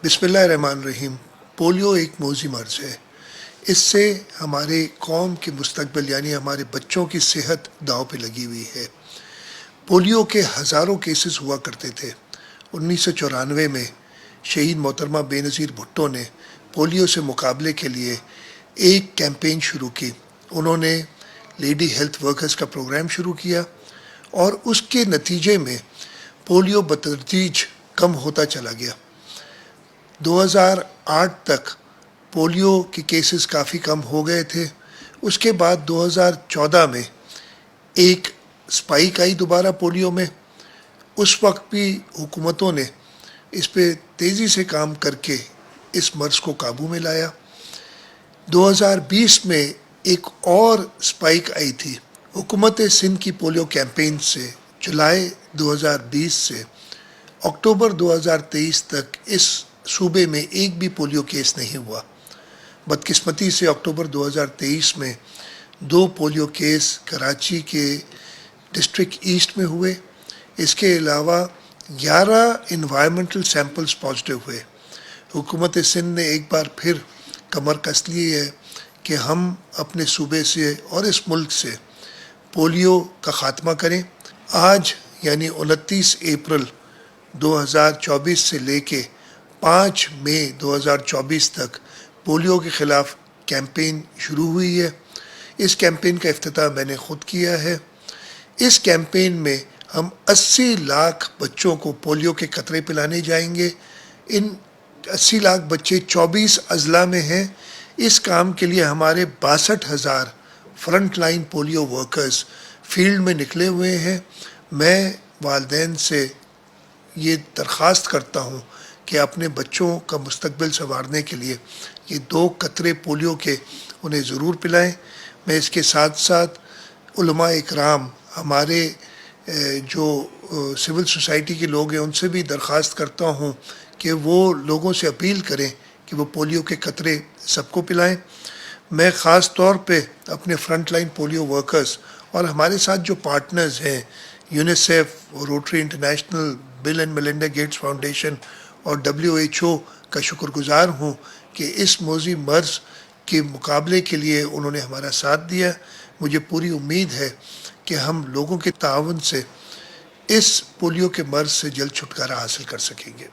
بسم اللہ الرحمن الرحیم۔ پولیو ایک موذی مرض ہے۔ اس سے ہمارے قوم کے مستقبل یعنی ہمارے بچوں کی صحت داؤ پہ لگی ہوئی ہے۔ پولیو کے ہزاروں کیسز ہوا کرتے تھے۔ 1994 میں شہید محترمہ بے نظیر بھٹو نے پولیو سے مقابلے کے لیے ایک کیمپین شروع کی۔ انہوں نے لیڈی ہیلتھ ورکرز کا پروگرام شروع کیا اور اس کے نتیجے میں پولیو بتدریج کم ہوتا چلا گیا۔ 2008 تک پولیو کے کیسز کافی کم ہو گئے تھے۔ اس کے بعد 2014 میں ایک سپائک آئی دوبارہ پولیو میں۔ اس وقت بھی حکومتوں نے اس پہ تیزی سے کام کر کے اس مرض کو قابو میں لایا۔ 2020 میں ایک اور سپائک آئی تھی۔ حکومت سندھ کی پولیو کیمپین سے جولائی 2020 سے اکتوبر 2023 تک اس صوبے میں ایک بھی پولیو کیس نہیں ہوا۔ بدقسمتی سے اکتوبر 2023 میں 2 پولیو کیس کراچی کے ڈسٹرکٹ ایسٹ میں ہوئے۔ اس کے علاوہ 11 انوائرمنٹل سیمپلز پازیٹیو ہوئے۔ حکومت سندھ نے ایک بار پھر کمر کس لی ہے کہ ہم اپنے صوبے سے اور اس ملک سے پولیو کا خاتمہ کریں۔ آج یعنی 29 اپریل 2024 سے لے کے 5 مئی 2024 تک پولیو کے خلاف کیمپین شروع ہوئی ہے۔ اس کیمپین کا افتتاح میں نے خود کیا ہے۔ اس کیمپین میں ہم 80 لاکھ بچوں کو پولیو کے قطرے پلانے جائیں گے۔ ان 80 لاکھ بچے 24 اضلاع میں ہیں۔ اس کام کے لیے ہمارے 62,000 front line polio workers field میں نکلے ہوئے ہیں۔ میں والدین سے یہ درخواست کرتا ہوں کہ اپنے بچوں کا مستقبل سنوارنے کے لیے یہ 2 قطرے پولیو کے انہیں ضرور پلائیں۔ میں اس کے ساتھ ساتھ علماء اکرام، ہمارے جو سول سوسائٹی کے لوگ ہیں، ان سے بھی درخواست کرتا ہوں کہ وہ لوگوں سے اپیل کریں کہ وہ پولیو کے قطرے سب کو پلائیں۔ میں خاص طور پہ اپنے فرنٹ لائن پولیو ورکرز اور ہمارے ساتھ جو پارٹنرز ہیں UNICEF, Rotary International, Bill and Melinda Gates Foundation اور WHO کا شکر گزار ہوں کہ اس موذی مرض کے مقابلے کے لیے انہوں نے ہمارا ساتھ دیا۔ مجھے پوری امید ہے کہ ہم لوگوں کے تعاون سے اس پولیو کے مرض سے جلد چھٹکارا حاصل کر سکیں گے۔